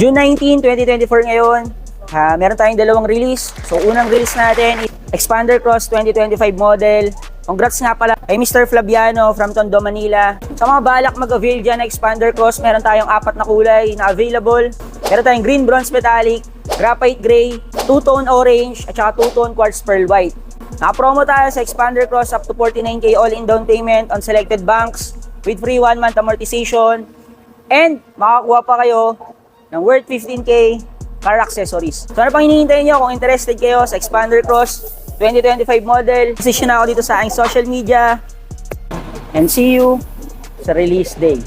June 19, 2024 ngayon, meron tayong dalawang release. So unang release natin, Expander Cross 2025 model. Congrats nga pala kay Mr. Flaviano from Tondo, Manila. Sa mga balak mag-avail dyan na Expander Cross, meron tayong 4 na kulay na available. Meron tayong green, bronze metallic, graphite gray, two-tone orange, at saka two-tone quartz pearl white. Naka-promo tayo sa Expander Cross up to 49K all-in down payment on selected banks with free 1-month amortization. And makakuha pa kayo ng worth 15K car accessories. So ano pang hinihintay nyo kung interested kayo sa Expander Cross 2025 model? Position na ako dito sa aking social media. And see you sa release day.